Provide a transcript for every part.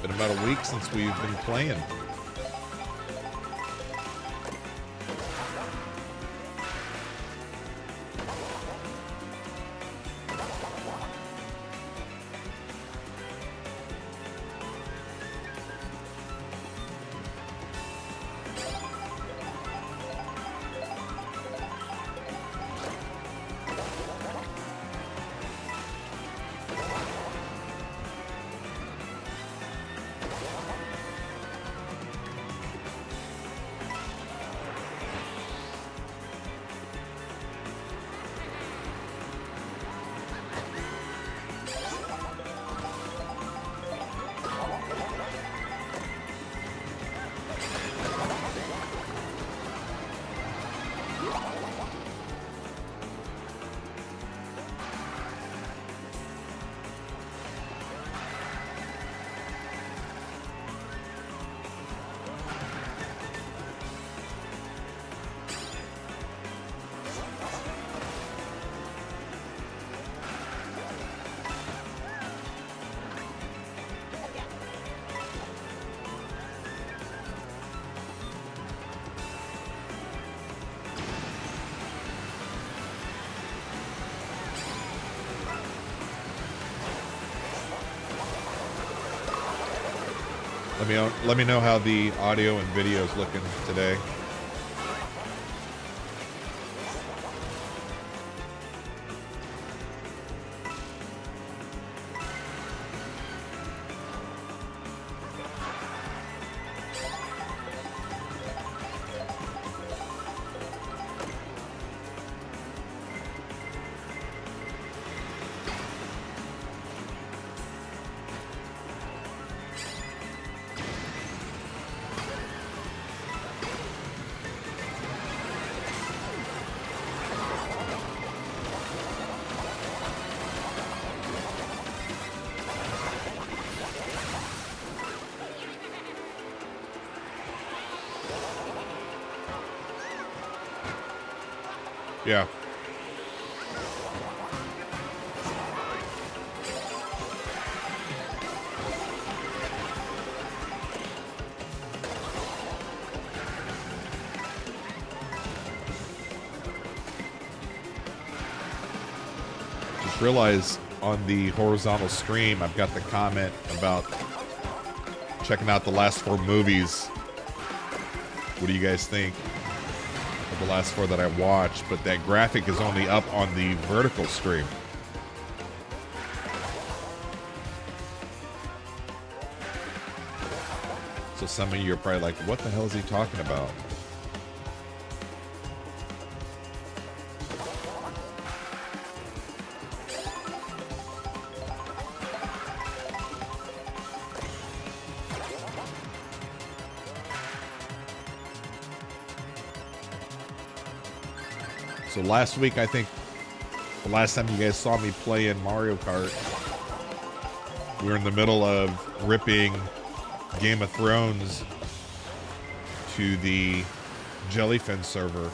Been about a week since we've been playing. Let me know how the audio and video is looking today. Yeah. Just realized on the horizontal stream, I've got the comment about checking out the last 4 movies. What do you guys think of the last 4 that I watched? But that graphic is only up on the vertical stream. So some of you are probably like, what the hell is he talking about? So last week, I think, the last time you guys saw me play in Mario Kart, we were in the middle of ripping Game of Thrones to the Jellyfin server.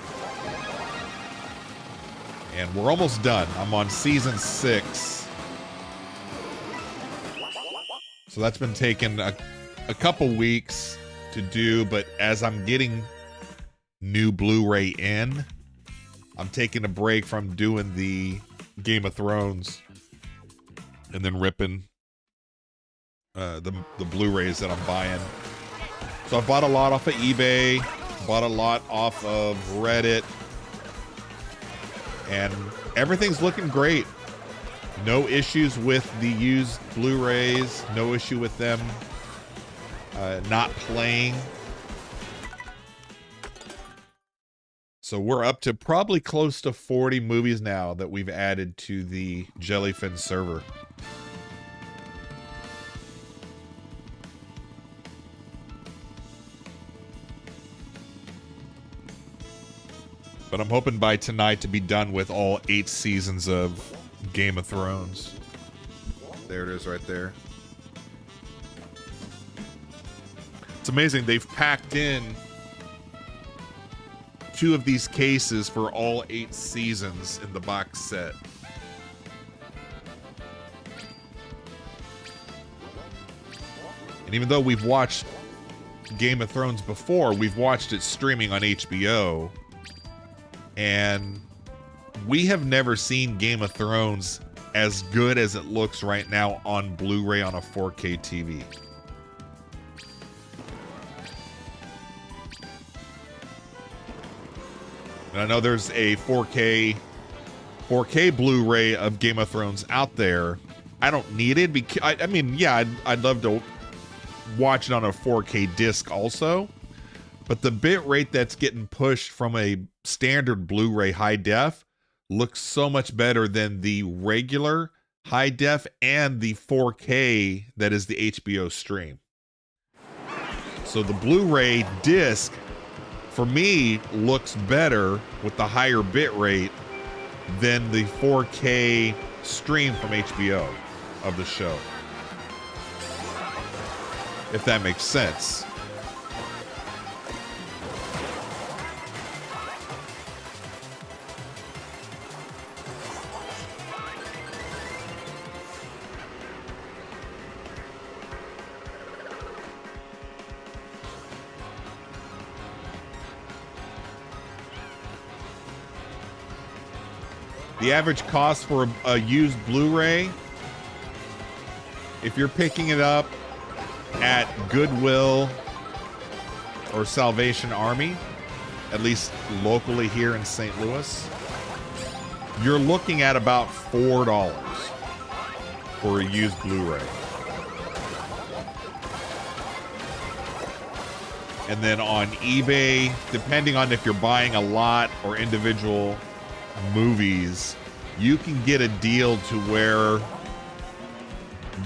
And we're almost done. I'm on season 6. So that's been taking a couple weeks to do, but as I'm getting new Blu-ray in, I'm taking a break from doing the Game of Thrones and then ripping the Blu-rays that I'm buying. So I bought a lot off of eBay, bought a lot off of Reddit, and everything's looking great. No issues with the used Blu-rays, no issue with them not playing. So we're up to probably close to 40 movies now that we've added to the Jellyfin server. But I'm hoping by tonight to be done with all 8 seasons of Game of Thrones. There it is right there. It's amazing. They've packed in 2 of these cases for all 8 seasons in the box set. And even though we've watched Game of Thrones before, we've watched it streaming on HBO. And we have never seen Game of Thrones as good as it looks right now on Blu-ray on a 4K TV. And I know there's a 4K Blu-ray of Game of Thrones out there. I don't need it because I mean, yeah, I'd love to watch it on a 4K disc also. But the bit rate that's getting pushed from a standard Blu-ray high def looks so much better than the regular high def and the 4K that is the HBO stream. So the Blu-ray disc, for me, looks better with the higher bit rate than the 4K stream from HBO of the show. If that makes sense. The average cost for a used Blu-ray, if you're picking it up at Goodwill or Salvation Army, at least locally here in St. Louis, you're looking at about $4 for a used Blu-ray. And then on eBay, depending on if you're buying a lot or individual movies, you can get a deal to where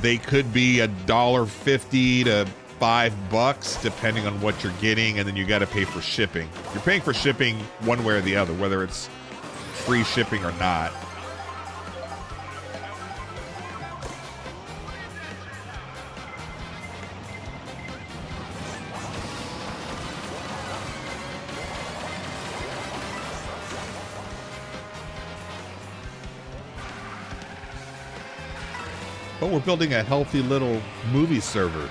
they could be $1.50 to $5 depending on what you're getting, and then you got to pay for shipping. You're paying for shipping one way or the other, whether it's free shipping or not. But we're building a healthy little movie server.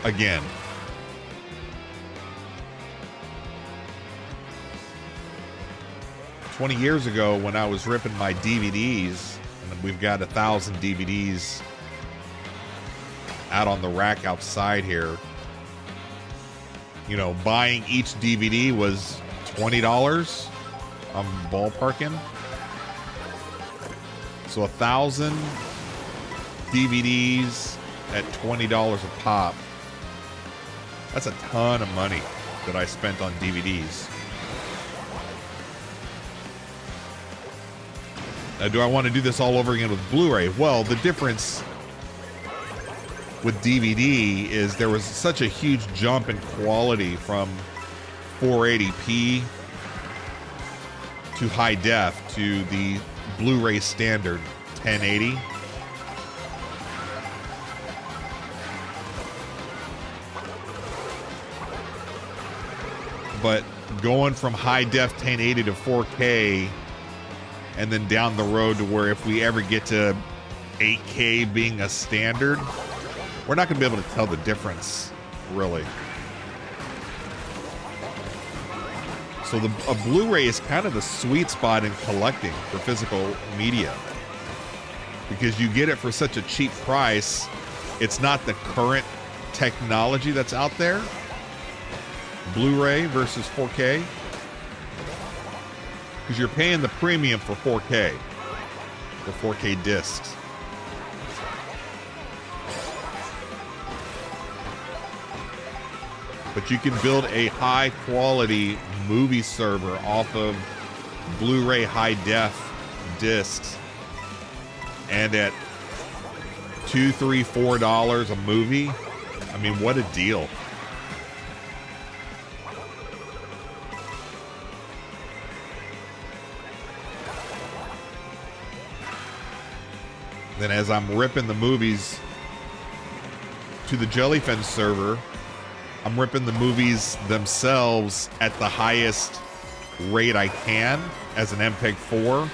Again. "20 years ago when I was ripping my DVDs, and we've got 1,000 DVDs out on the rack outside here, you know, buying each DVD was $20. I'm ballparking. So 1,000 DVDs at $20 a pop. That's a ton of money that I spent on DVDs. Now, do I want to do this all over again with Blu-ray? Well, the difference with DVD is there was such a huge jump in quality from 480p to high def to the Blu-ray standard 1080. But going from high def 1080 to 4K and then down the road to where if we ever get to 8K being a standard, we're not going to be able to tell the difference, really. So a Blu-ray is kind of the sweet spot in collecting for physical media, because you get it for such a cheap price. It's not the current technology that's out there. Blu-ray versus 4K, because you're paying the premium for 4K, for 4K discs. But you can build a high quality movie server off of Blu-ray high def discs, and at $2, $3, $4 a movie. I mean, what a deal. Then as I'm ripping the movies to the Jellyfin server, I'm ripping the movies themselves at the highest rate I can as an MPEG-4.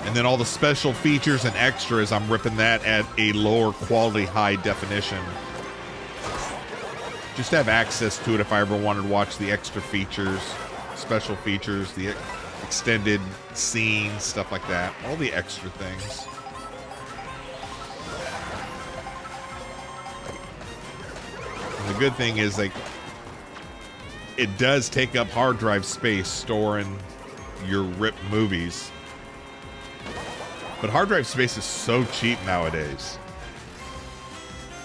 And then all the special features and extras, I'm ripping that at a lower quality, high definition. Just to have access to it if I ever wanted to watch the extra features, special features, the extended scenes, stuff like that. All the extra things. And the good thing is, like, it does take up hard drive space storing your ripped movies. But hard drive space is so cheap nowadays.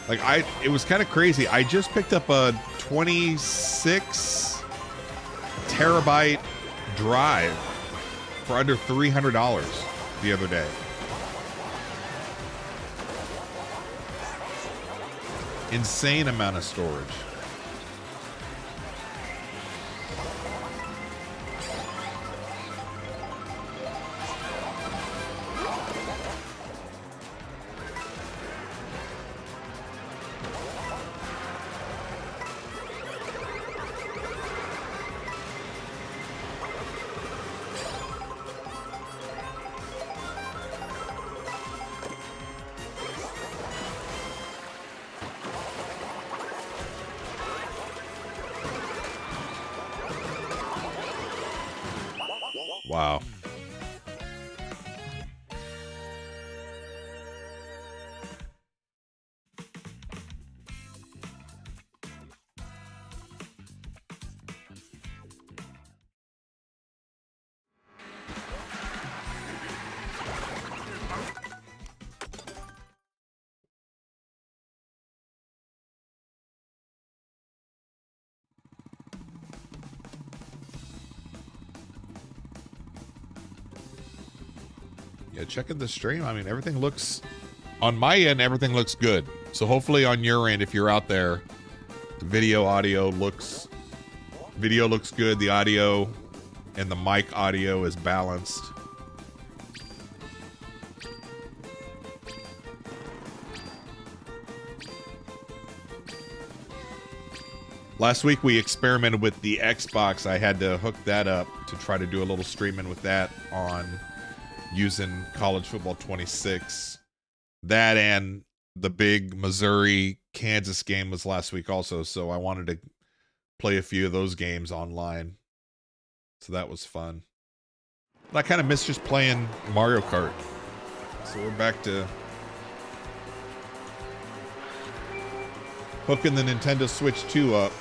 Like, it was kind of crazy. I just picked up a 26 terabyte drive for under $300 the other day. Insane amount of storage. Wow. Yeah, checking the stream. I mean, everything looks, on my end, everything looks good. So hopefully on your end, if you're out there, the video looks good. The audio and the mic audio is balanced. Last week we experimented with the Xbox. I had to hook that up to try to do a little streaming with that on using College Football 26. That and the big Missouri-Kansas game was last week also, so I wanted to play a few of those games online. So that was fun. But I kind of miss just playing Mario Kart. So we're back to hooking the Nintendo Switch 2 up.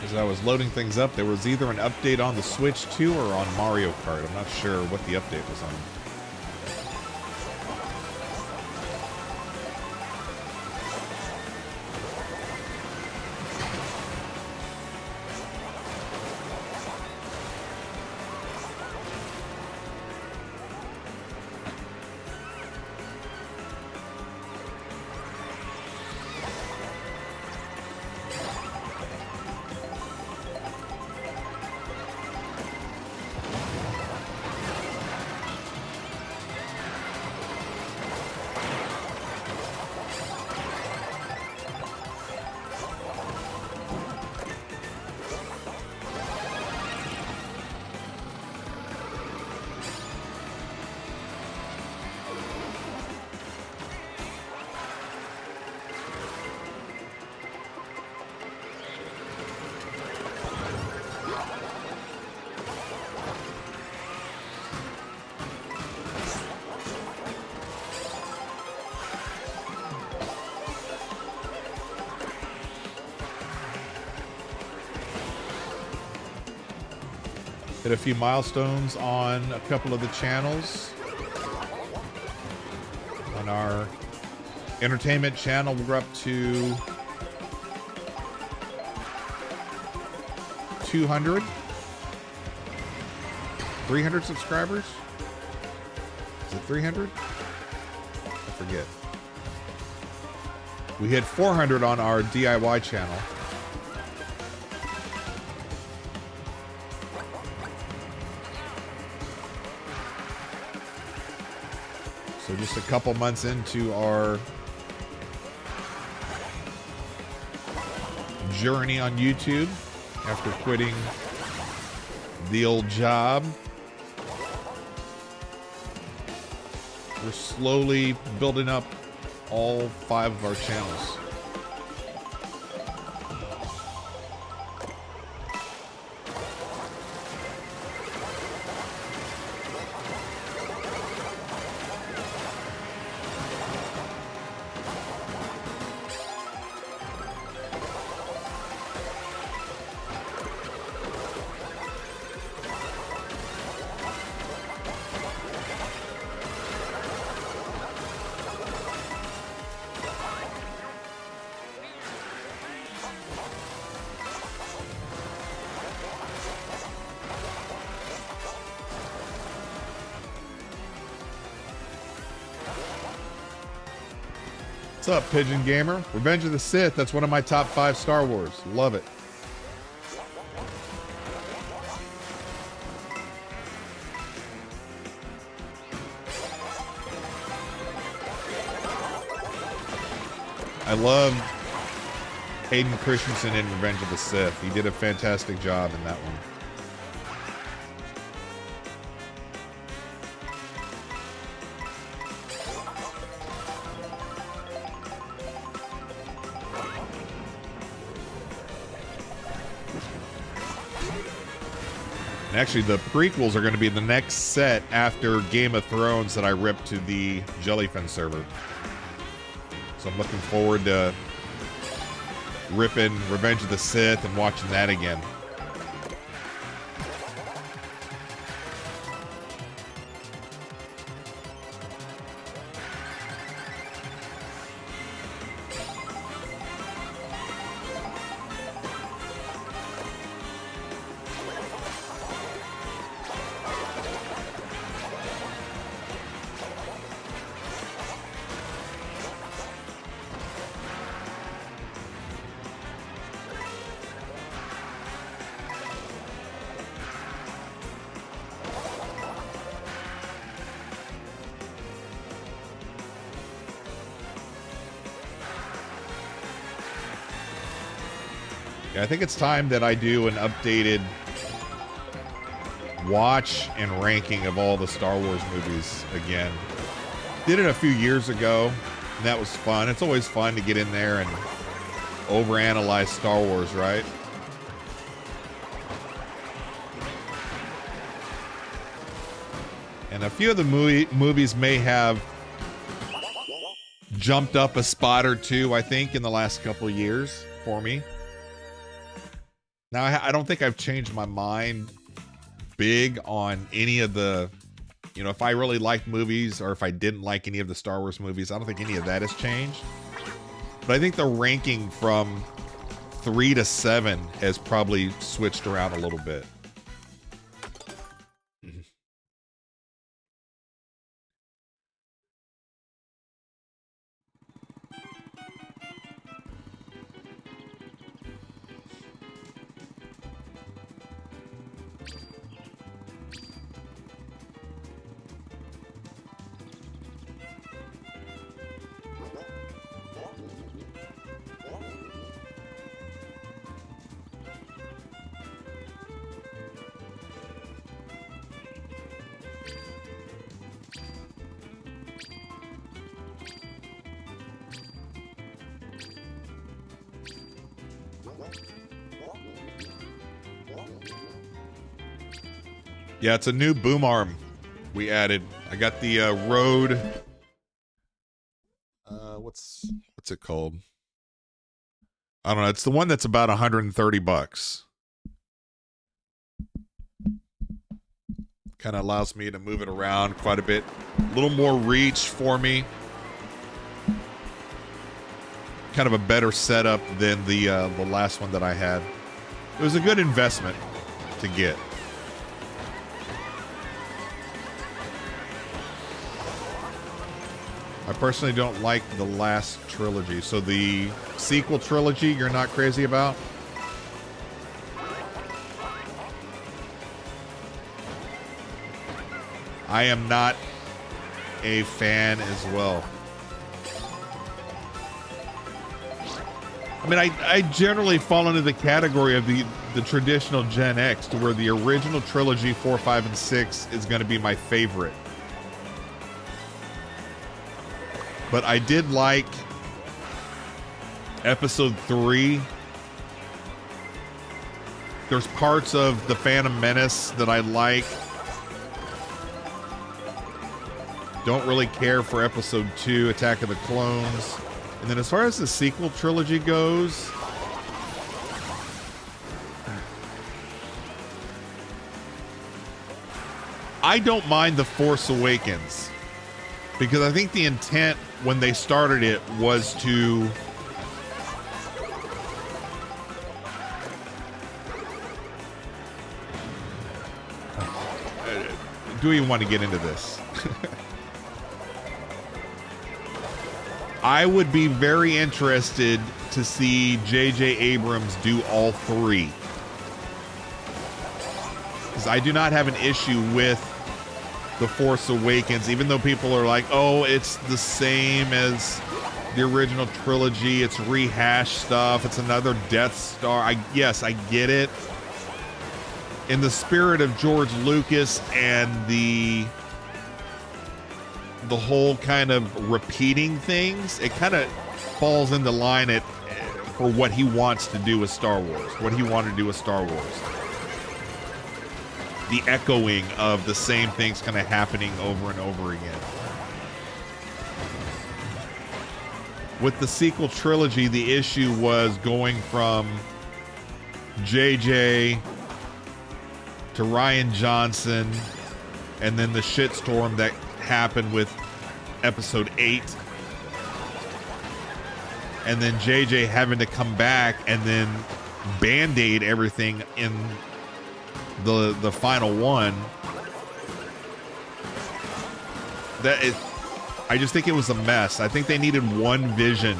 As I was loading things up, there was either an update on the Switch 2 or on Mario Kart. I'm not sure what the update was on. Hit a few milestones on a couple of the channels. On our entertainment channel, we're up to 200, 300 subscribers. Is it 300? I forget. We hit 400 on our DIY channel. So just a couple months into our journey on YouTube after quitting the old job, we're slowly building up all 5 of our channels. What's up, Pigeon Gamer? Revenge of the Sith, that's one of my top 5 Star Wars. Love it. I love Hayden Christensen in Revenge of the Sith. He did a fantastic job in that one. Actually, the prequels are going to be the next set after Game of Thrones that I ripped to the Jellyfin server. So I'm looking forward to ripping Revenge of the Sith and watching that again. Yeah, I think it's time that I do an updated watch and ranking of all the Star Wars movies again. Did it a few years ago, and that was fun. It's always fun to get in there and overanalyze Star Wars, right? And a few of the movies may have jumped up a spot or two, I think, in the last couple of years for me. Now, I don't think I've changed my mind big on any of the, you know, if I really liked movies or if I didn't like any of the Star Wars movies, I don't think any of that has changed. But I think the ranking from 3 to 7 has probably switched around a little bit. Yeah, it's a new boom arm we added. I got the Rode. What's it called? I don't know. It's the one that's about $130. Kind of allows me to move it around quite a bit. A little more reach for me. Kind of a better setup than the last one that I had. It was a good investment to get. I personally don't like the last trilogy. So the sequel trilogy you're not crazy about? I am not a fan as well. I mean, I generally fall into the category of the traditional Gen X, to where the original trilogy 4, 5, and 6 is going to be my favorite. But I did like episode 3. There's parts of the Phantom Menace that I like. Don't really care for episode 2, Attack of the Clones. And then as far as the sequel trilogy goes, I don't mind The Force Awakens, because I think the intent when they started it was to do we want to get into this? I would be very interested to see J.J. Abrams do all 3. Because I do not have an issue with The Force Awakens, even though people are like, oh, it's the same as the original trilogy, it's rehashed stuff, it's another Death Star. Yes, I get it. In the spirit of George Lucas and the whole kind of repeating things, it kind of falls into line for what he wants to do with Star Wars, what he wanted to do with Star Wars. The echoing of the same things kind of happening over and over again. With the sequel trilogy, the issue was going from JJ to Rian Johnson, and then the shitstorm that happened with episode 8, and then JJ having to come back and then band-aid everything in the final one. I just think it was a mess. I think they needed one vision.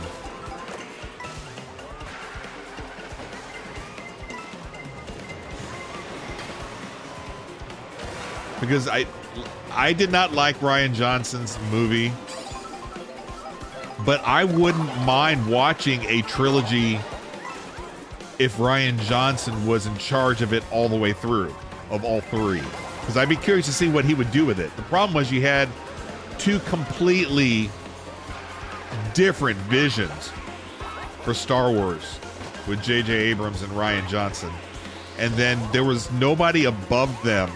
Because I did not like Rian Johnson's movie, but I wouldn't mind watching a trilogy if Rian Johnson was in charge of it all the way through, of all 3. Because I'd be curious to see what he would do with it. The problem was you had 2 completely different visions for Star Wars with J.J. Abrams and Rian Johnson. And then there was nobody above them.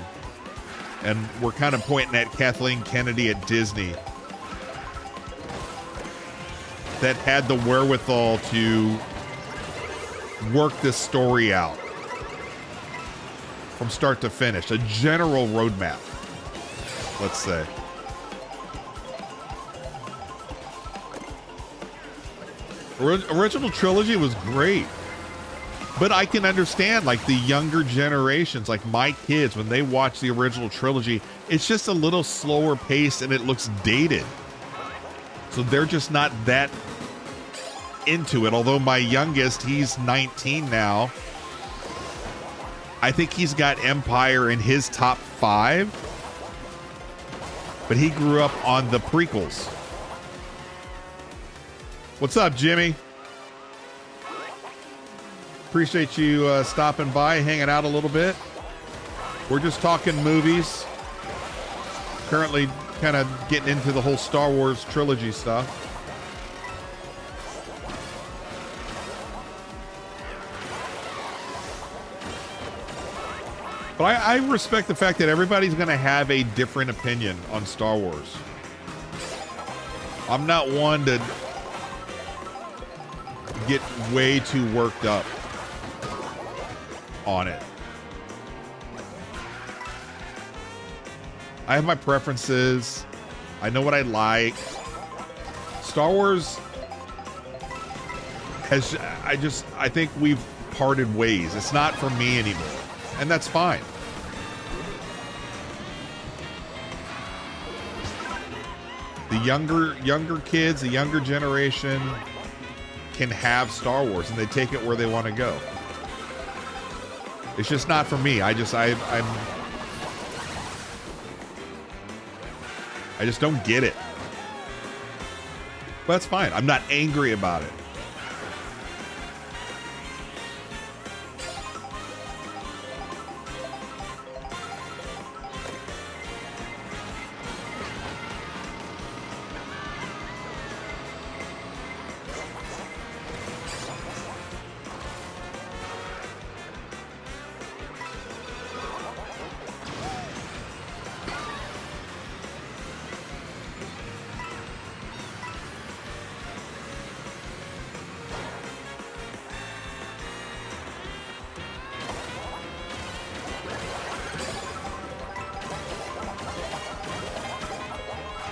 And we're kind of pointing at Kathleen Kennedy at Disney, that had the wherewithal to work this story out from start to finish, a general roadmap, let's say. Original trilogy was great, but I can understand like the younger generations, like my kids, when they watch the original trilogy, it's just a little slower paced and it looks dated. So they're just not that into it. Although my youngest, he's 19 now. I think he's got Empire in his top 5, but he grew up on the prequels. What's up, Jimmy? Appreciate you stopping by, hanging out a little bit. We're just talking movies. Currently kind of getting into the whole Star Wars trilogy stuff. But I respect the fact that everybody's going to have a different opinion on Star Wars. I'm not one to get way too worked up on it. I have my preferences. I know what I like. Star Wars has, I think we've parted ways. It's not for me anymore. And that's fine. The younger kids, the younger generation can have Star Wars and they take it where they want to go. It's just not for me. I just don't get it. But that's fine. I'm not angry about it.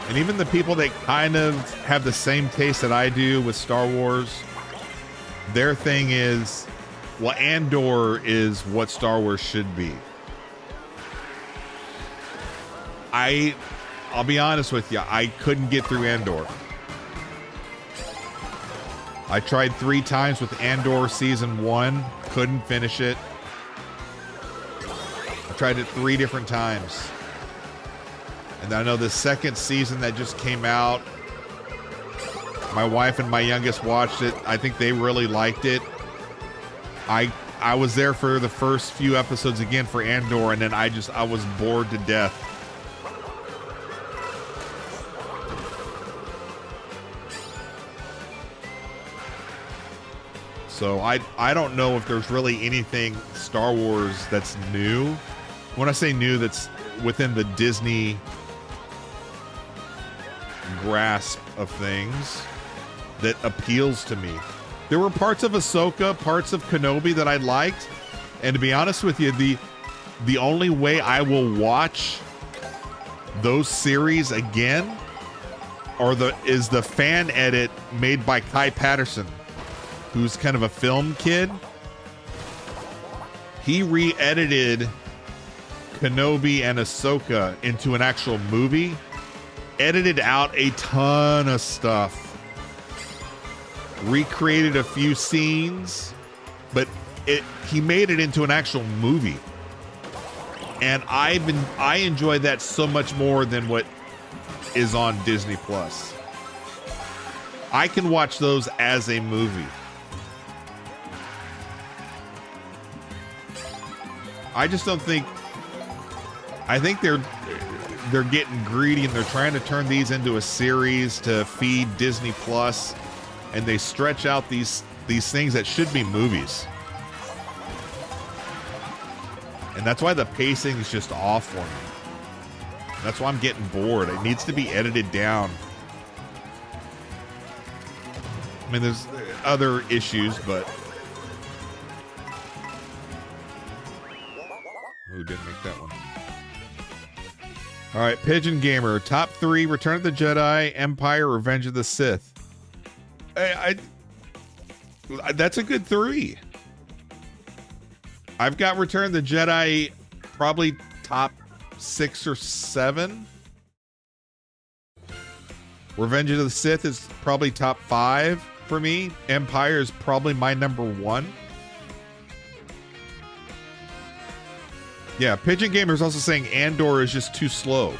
And even the people that kind of have the same taste that I do with Star Wars, their thing is, well, Andor is what Star Wars should be. I'll be honest with you, I couldn't get through Andor. I tried 3 times with Andor season 1, couldn't finish it. I tried it 3 different times. And I know the second season that just came out, my wife and my youngest watched it. I think they really liked it. I was there for the first few episodes again for Andor, and then I was bored to death. So I don't know if there's really anything Star Wars that's new. When I say new, that's within the Disney grasp of things that appeals to me. There were parts of Ahsoka, parts of Kenobi that I liked, and to be honest with you, the only way I will watch those series again is the fan edit made by Kai Patterson, who's kind of a film kid. He re-edited Kenobi and Ahsoka into an actual movie, edited out a ton of stuff, recreated a few scenes, but he made it into an actual movie. And I enjoy that so much more than what is on Disney Plus. I can watch those as a movie. I just don't think, I think they're getting greedy and they're trying to turn these into a series to feed Disney Plus, and they stretch out these things that should be movies. And that's why the pacing is just off for me. That's why I'm getting bored. It needs to be edited down. I mean, there's other issues, but... Ooh, All right, Pigeon Gamer, top 3: Return of the Jedi, Empire, Revenge of the Sith. That's a good 3. I've got Return of the Jedi probably top 6 or 7. Revenge of the Sith is probably top 5 for me. Empire is probably my number 1. Yeah, Pigeon Gamer is also saying Andor is just too slow.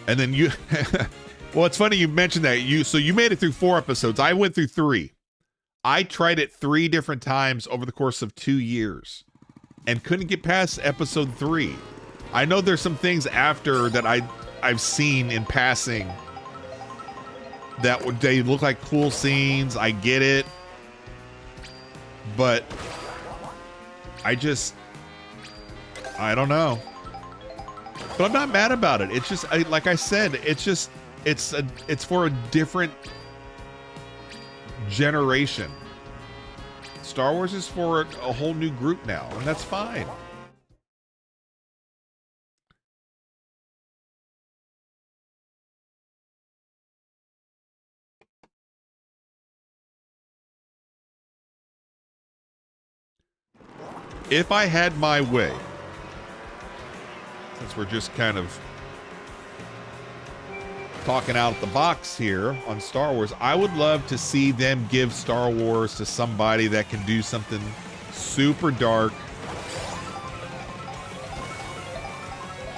And then you... Well, it's funny you mentioned that. So you made it through 4 episodes. I went through 3. I tried it 3 different times over the course of 2 years and couldn't get past episode 3. I know there's some things after that I've seen in passing that they look like cool scenes. I get it. But I don't know. But I'm not mad about it. It's just, like I said, it's for a different generation. Star Wars is for a whole new group now, and that's fine. If I had my way, since we're just kind of talking out the box here on Star Wars, I would love to see them give Star Wars to somebody that can do something super dark,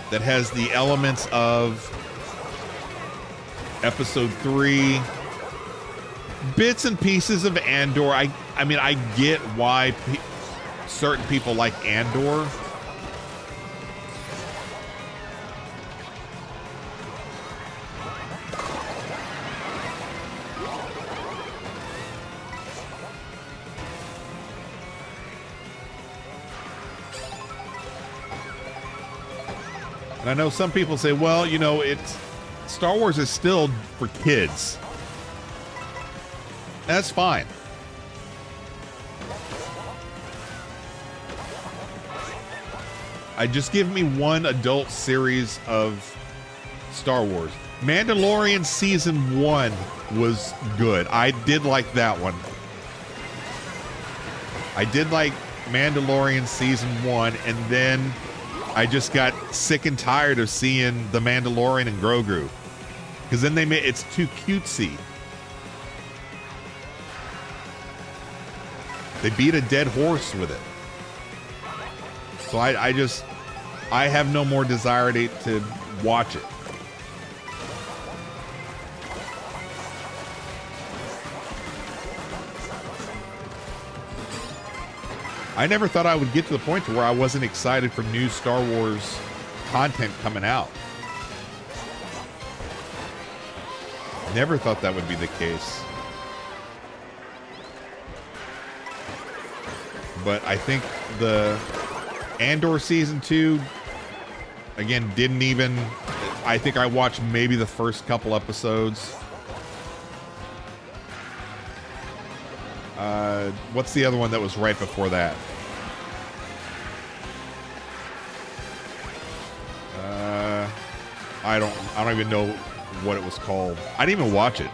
that has the elements of episode 3, bits and pieces of Andor. I mean, I get why certain people like Andor. And I know some people say, well, you know, Star Wars is still for kids. That's fine. Just give me one adult series of Star Wars. Mandalorian season 1 was good. I did like that one. I did like Mandalorian season 1, and then I just got sick and tired of seeing the Mandalorian and Grogu, because then it's too cutesy. They beat a dead horse with it. So I have no more desire to watch it. I never thought I would get to the point to where I wasn't excited for new Star Wars content coming out. Never thought that would be the case. But I think the Andor season 2, again, I think I watched maybe the first couple episodes. What's the other one that was right before that? I don't even know what it was called. I didn't even watch it.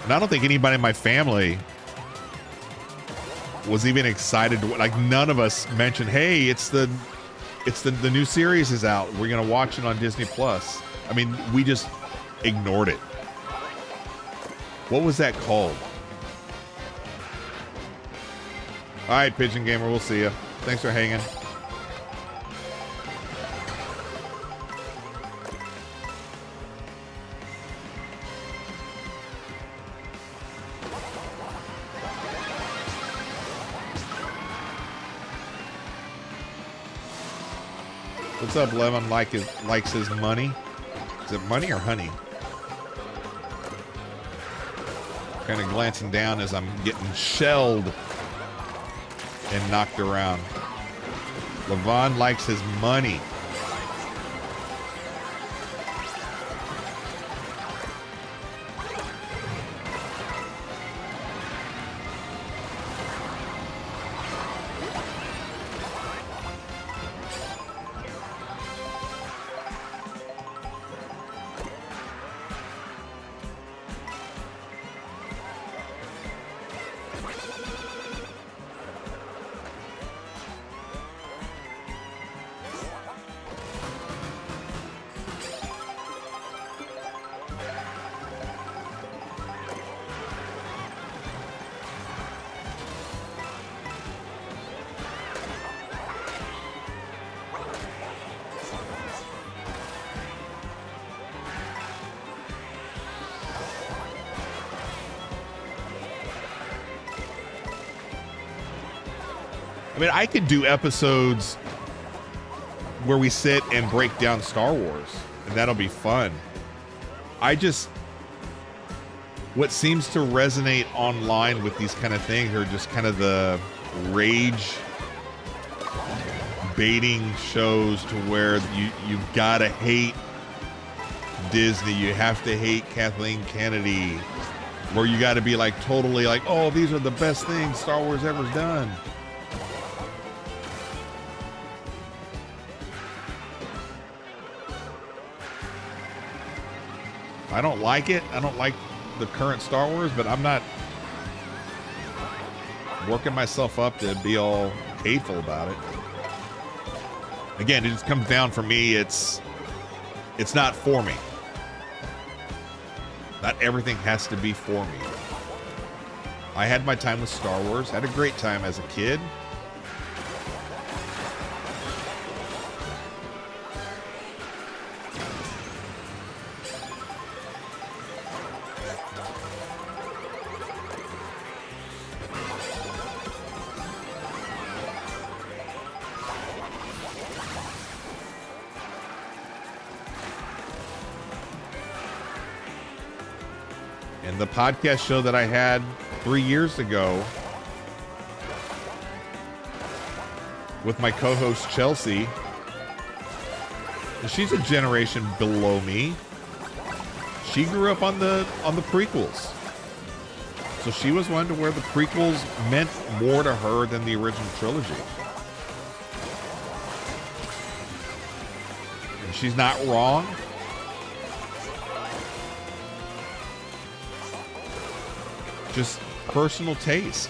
And I don't think anybody in my family was even excited to, like, none of us mentioned, hey, it's the new series is out, we're gonna watch it on Disney Plus. I mean, we just ignored it. What was that called? All right, Pigeon Gamer, we'll see you. Thanks for hanging. What's up, Lemon? Likes his money. Is it money or honey? Kind of glancing down as I'm getting shelled and knocked around. Levon likes his money. I mean, I could do episodes where we sit and break down Star Wars, and that'll be fun. What seems to resonate online with these kind of things are just kind of the rage baiting shows to where you gotta hate Disney, you have to hate Kathleen Kennedy, where you gotta be like totally like, oh, these are the best things Star Wars ever's done. I don't like it. I don't like the current Star Wars, but I'm not working myself up to be all hateful about it. Again, it just comes down for me, it's not for me. Not everything has to be for me. I had my time with Star Wars, had a great time as a kid. The podcast show that I had 3 years ago with my co-host Chelsea, she's a generation below me. She grew up on the prequels, so she was one to where the prequels meant more to her than the original trilogy. And she's not wrong. Just personal taste.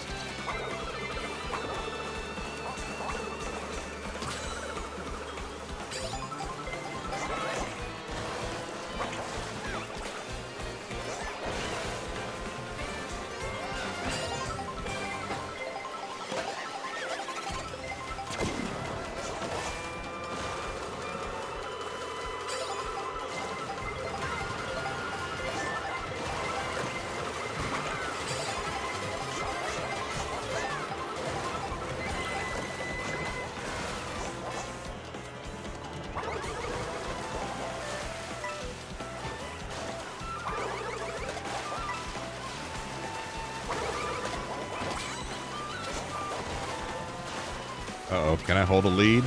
Uh-oh, can I hold a lead?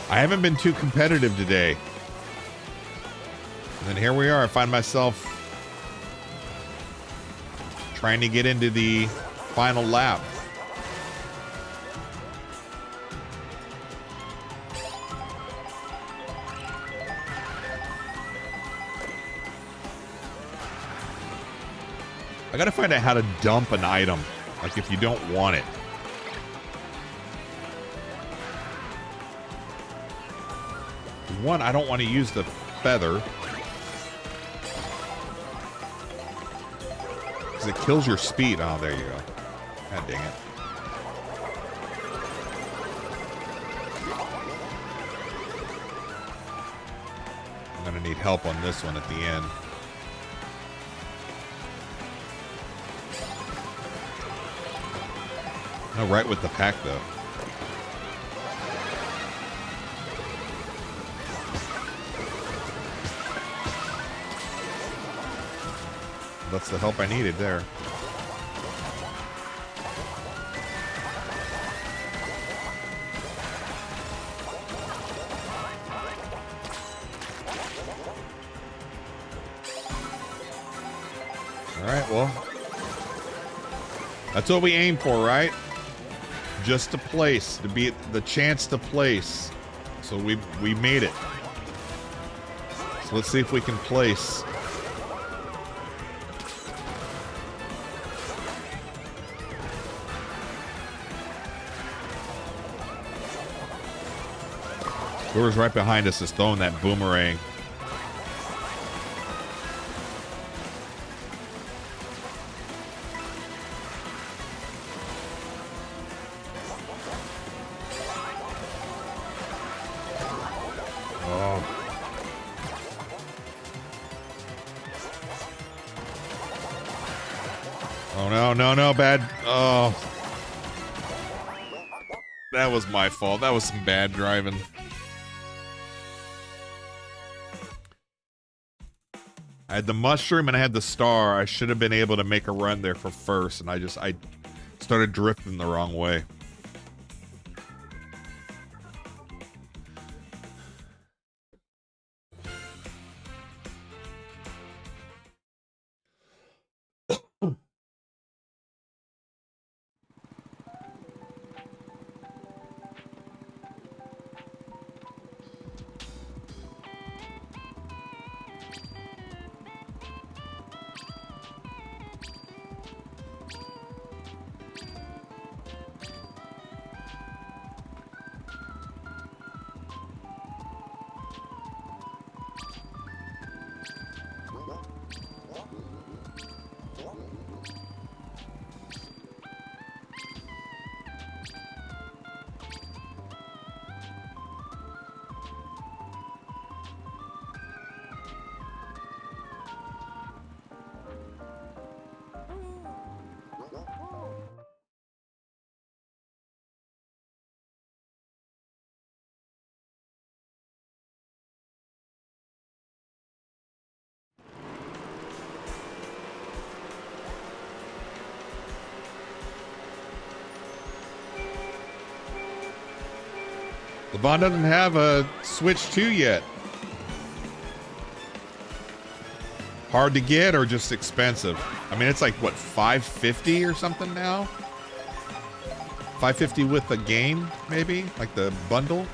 I haven't been too competitive today. And then here we are. I find myself trying to get into the final lap. I gotta find out how to dump an item. Like if you don't want it. One, I don't want to use the feather. Because it kills your speed. Oh, there you go. God dang it. I'm going to need help on this one at the end. No, right with the pack, though. That's the help I needed there. All right, well, that's what we aim for, right? Just to place, to be the chance to place. So we made it. So let's see if we can place. Whoever's right behind us is throwing that boomerang. Oh no. No, no, no, bad. Oh. That was my fault. That was some bad driving. I had the mushroom and I had the star. I should have been able to make a run there for first, and I started drifting the wrong way. Levon doesn't have a Switch 2 yet. Hard to get or just expensive? I mean, it's like, what, $550 or something now? $550 with the game, maybe? Like the bundle?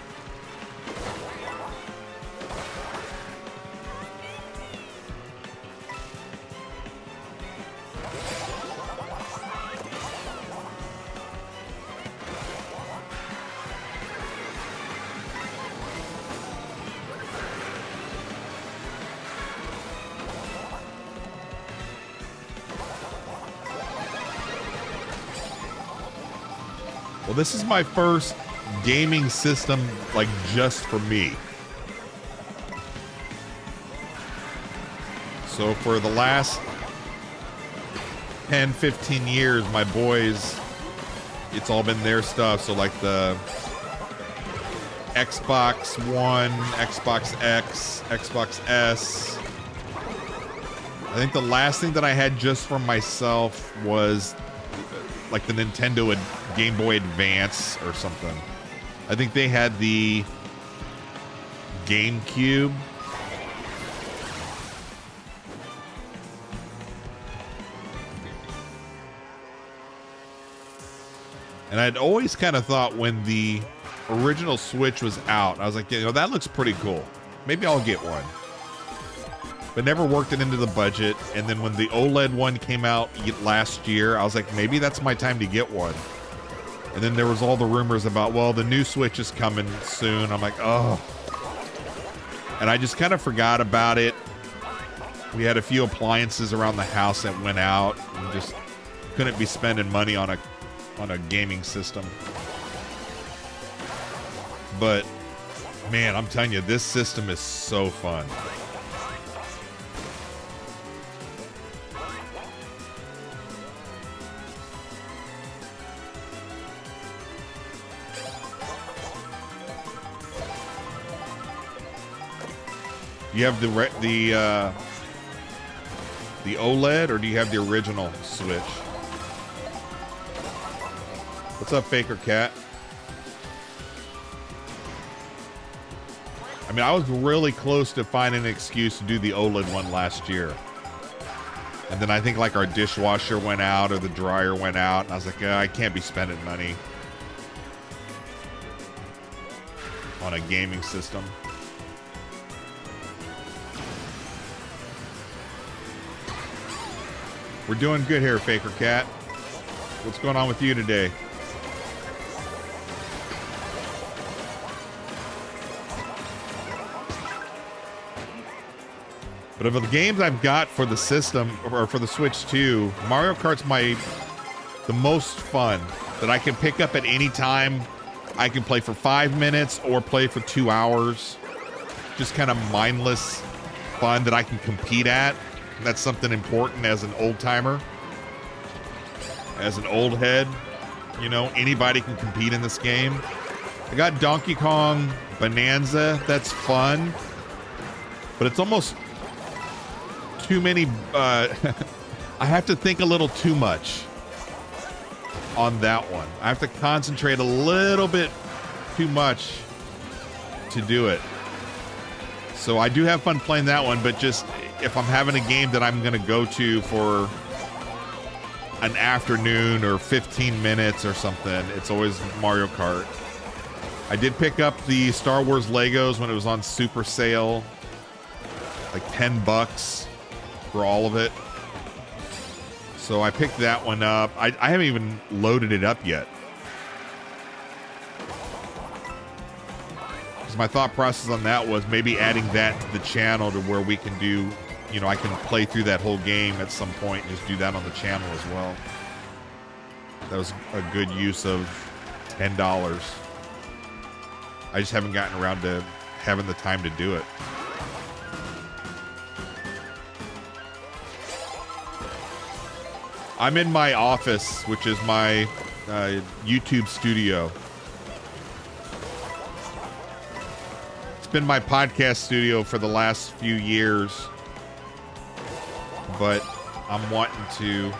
This is my first gaming system, like, just for me. So for the last 10, 15 years, my boys, it's all been their stuff. So like the Xbox One, Xbox X, Xbox S. I think the last thing that I had just for myself was like the Nintendo Game Boy Advance or something. I think they had the GameCube. And I'd always kind of thought when the original Switch was out, I was like, you know, that looks pretty cool. Maybe I'll get one. But never worked it into the budget. And then when the OLED one came out last year, I was like, maybe that's my time to get one. And then there was all the rumors about, well, the new Switch is coming soon. I'm like, oh. And I just kind of forgot about it. We had a few appliances around the house that went out and just couldn't be spending money on a gaming system. But man, I'm telling you, this system is so fun. You have the OLED, or do you have the original Switch? What's up, Faker Cat? I mean, I was really close to finding an excuse to do the OLED one last year. And then I think like our dishwasher went out or the dryer went out, and I was like, I can't be spending money on a gaming system. We're doing good here, Faker Cat. What's going on with you today? But of the games I've got for the system, or for the Switch 2, Mario Kart's the most fun that I can pick up at any time. I can play for 5 minutes or play for 2 hours. Just kind of mindless fun that I can compete at. That's something important as an old timer. as an old head, you know, anybody can compete in this game. I got Donkey Kong Bonanza. That's fun. But it's almost too many. I have to think a little too much on that one. I have to concentrate a little bit too much to do it. So I do have fun playing that one, but just if I'm having a game that I'm going to go to for an afternoon or 15 minutes or something, it's always Mario Kart. I did pick up the Star Wars Legos when it was on super sale, like $10 for all of it. So I picked that one up. I haven't even loaded it up yet. Because my thought process on that was maybe adding that to the channel to where we can do, you know, I can play through that whole game at some point and just do that on the channel as well. That was a good use of $10. I just haven't gotten around to having the time to do it. I'm in my office, which is my YouTube studio. It's been my podcast studio for the last few years, but I'm wanting to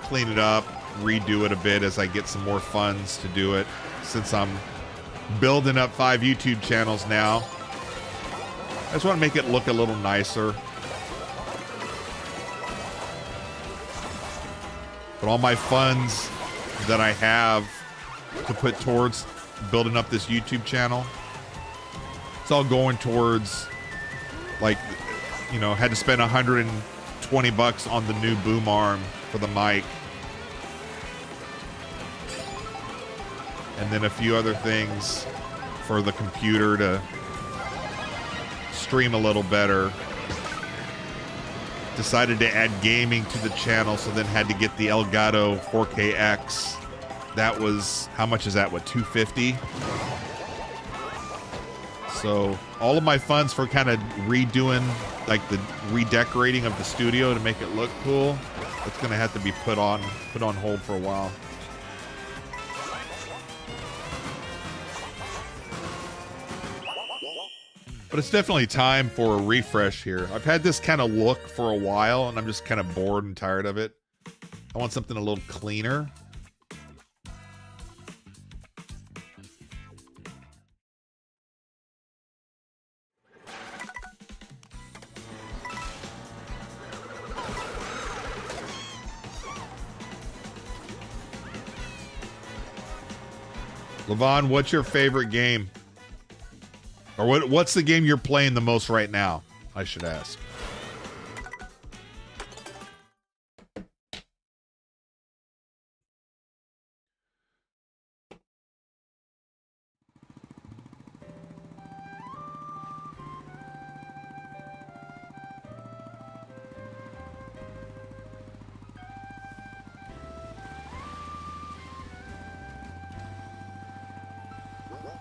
clean it up, redo it a bit as I get some more funds to do it, since I'm building up 5 YouTube channels now. I just want to make it look a little nicer. But all my funds that I have to put towards building up this YouTube channel, it's all going towards, like, you know, had to spend $120 on the new boom arm for the mic. And then a few other things for the computer to stream a little better. Decided to add gaming to the channel, so then had to get the Elgato 4KX. That was, how much is that? What, $250? So all of my funds for kind of redoing, like the redecorating of the studio to make it look cool, it's gonna have to be put on hold for a while. But it's definitely time for a refresh here. I've had this kind of look for a while, and I'm just kind of bored and tired of it. I want something a little cleaner. Levon, what's your favorite game? Or what's the game you're playing the most right now, I should ask.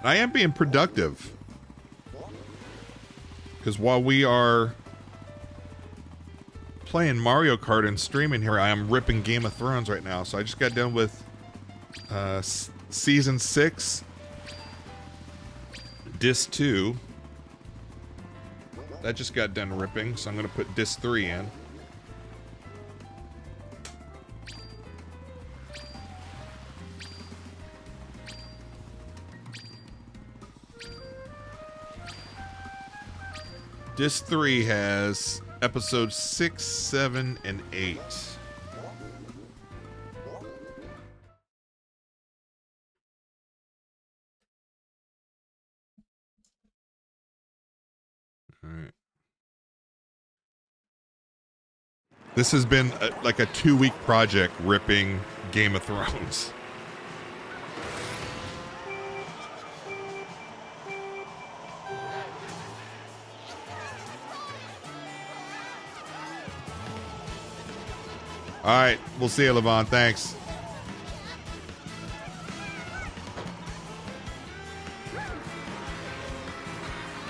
I am being productive. Because while we are playing Mario Kart and streaming here, I am ripping Game of Thrones right now. So I just got done with Season 6, Disc 2. That just got done ripping, so I'm going to put Disc 3 in. Disc 3 has episodes 6, 7, and 8. All right. This has been like a 2-week project ripping Game of Thrones. All right, we'll see you, Levon. Thanks.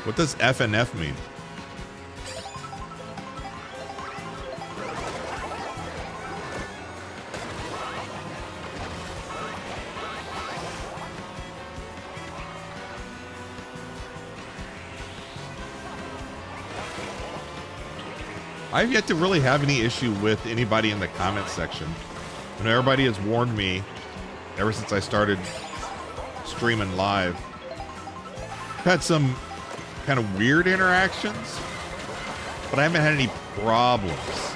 What does F and F mean? I've yet to really have any issue with anybody in the comment section. And everybody has warned me ever since I started streaming live. I've had some kind of weird interactions, but I haven't had any problems.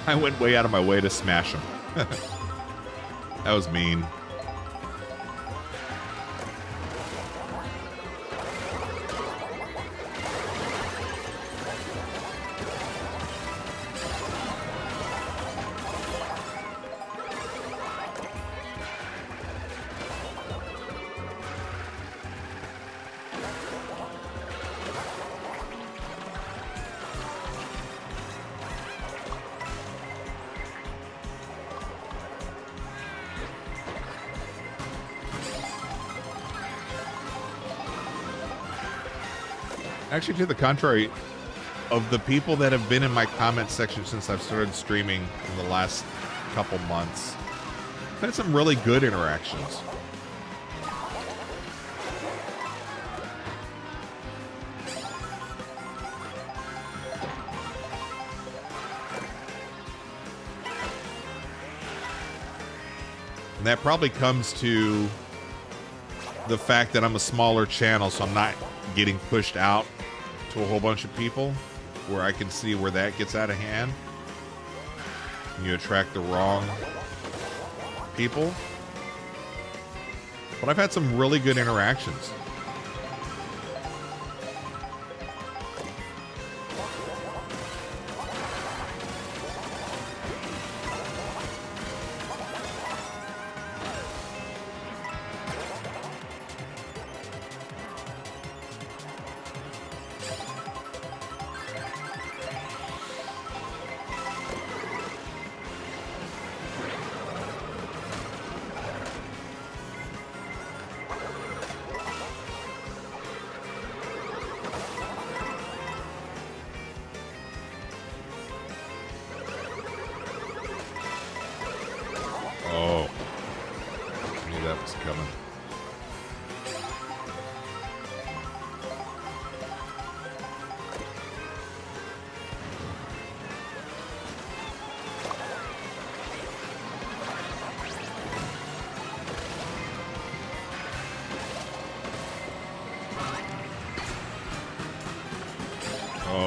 I went way out of my way to smash him. That was mean. Actually, to the contrary, of the people that have been in my comment section since I've started streaming in the last couple months, I've had some really good interactions. And that probably comes to the fact that I'm a smaller channel, so I'm not getting pushed out to a whole bunch of people where I can see where that gets out of hand. You attract the wrong people. But I've had some really good interactions.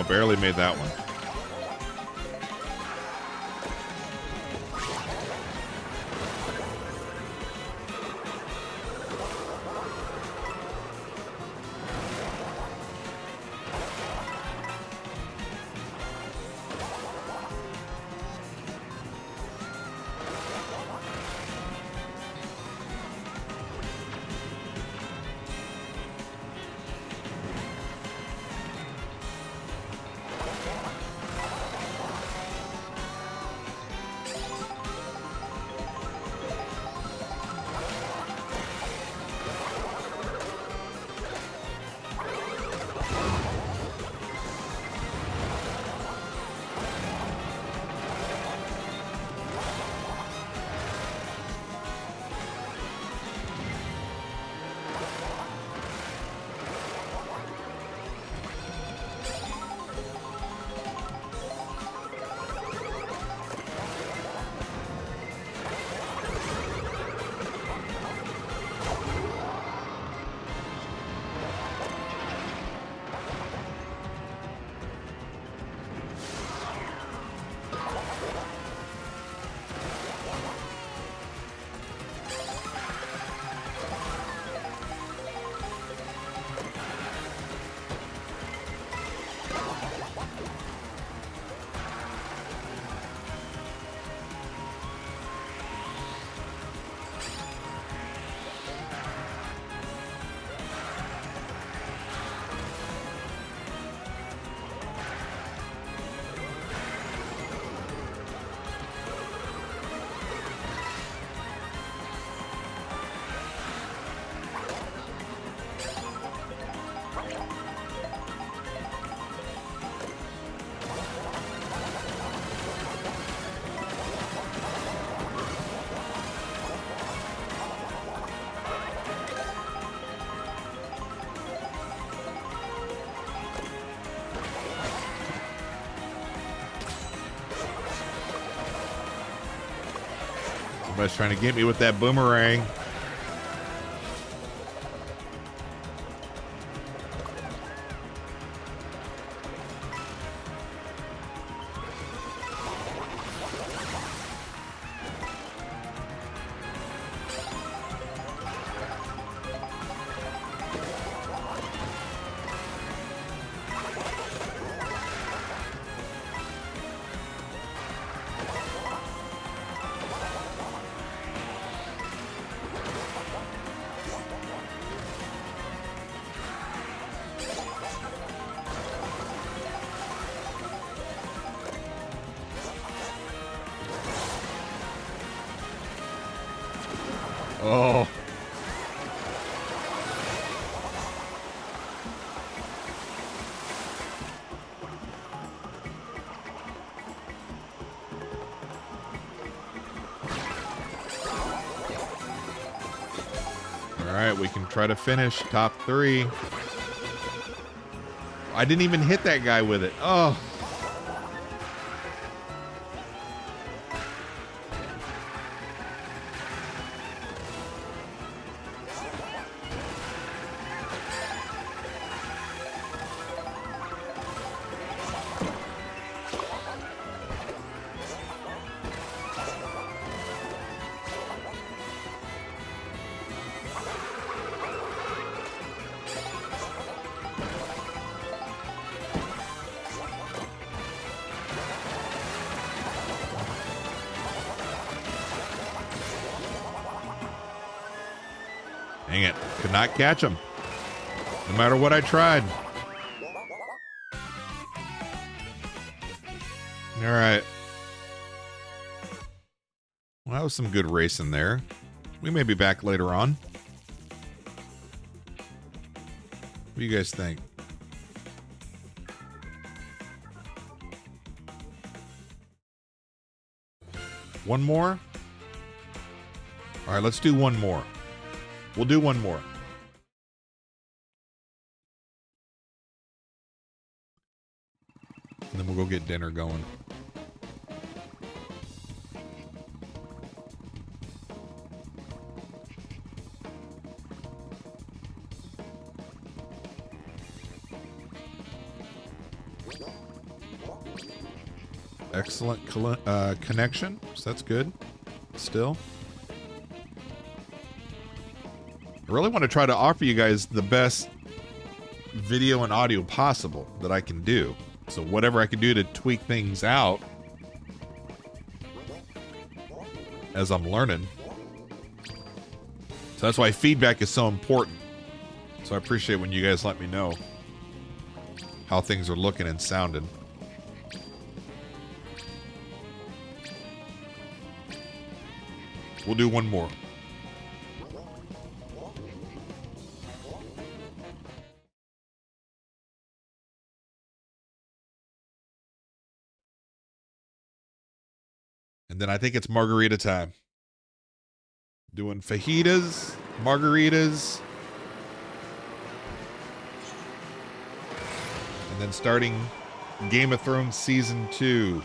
Barely made that one. Somebody's trying to get me with that boomerang. Oh. All right, we can try to finish top 3. I didn't even hit that guy with it. Oh. Dang it. Could not catch him. No matter what I tried. All right. Well, that was some good racing there. We may be back later on. What do you guys think? One more? All right, let's do one more. We'll do one more. And then we'll go get dinner going. Excellent connection, so that's good. Still. I really want to try to offer you guys the best video and audio possible that I can do. So whatever I can do to tweak things out as I'm learning. So that's why feedback is so important. So I appreciate when you guys let me know how things are looking and sounding. We'll do one more. And then I think it's margarita time. Doing fajitas, margaritas. And then starting Game of Thrones Season 2.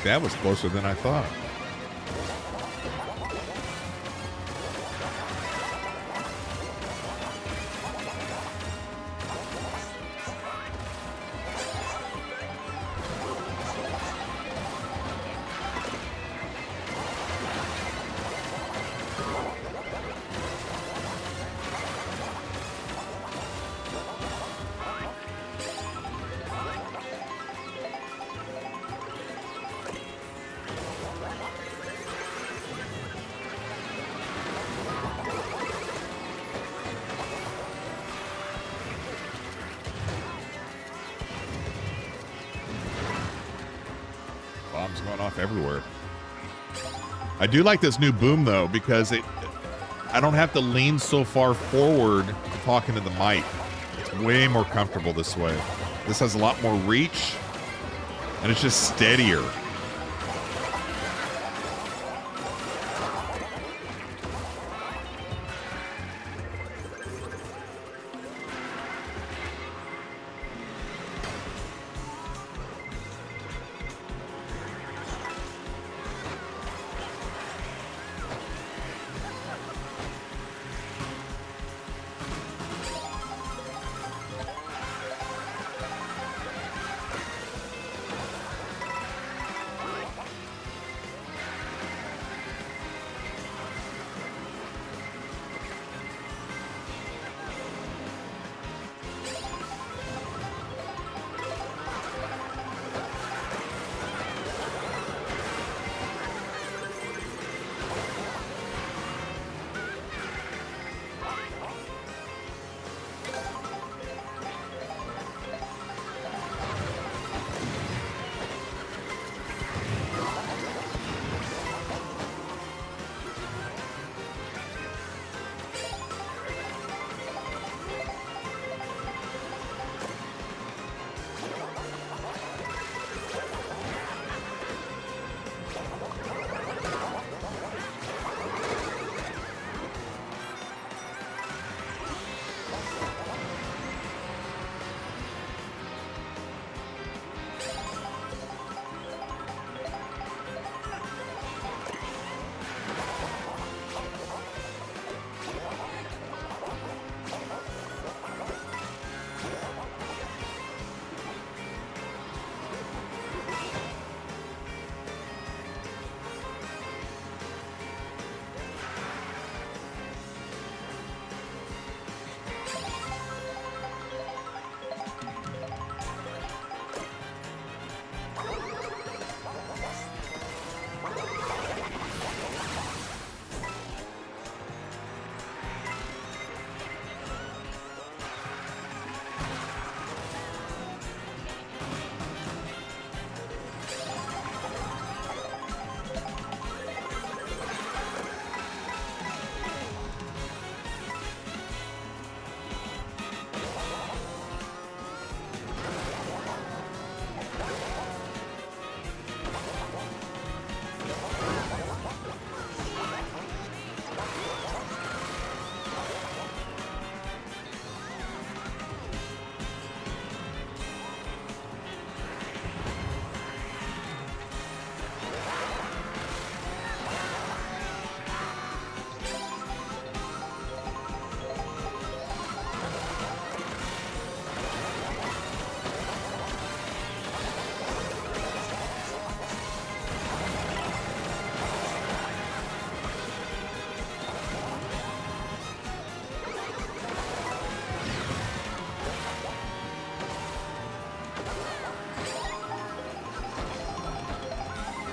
that was closer than I thought. Bombs going off everywhere. I do like this new boom though, because I don't have to lean so far forward talking to the mic. It's way more comfortable this way. This has a lot more reach, and it's just steadier.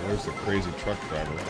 There's the crazy truck driver.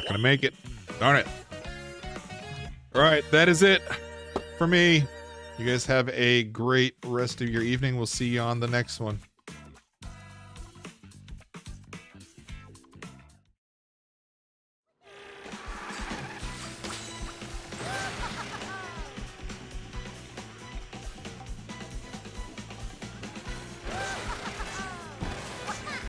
gonna make it. Darn it. All right, that is it for me. You guys have a great rest of your evening. We'll see you on the next one.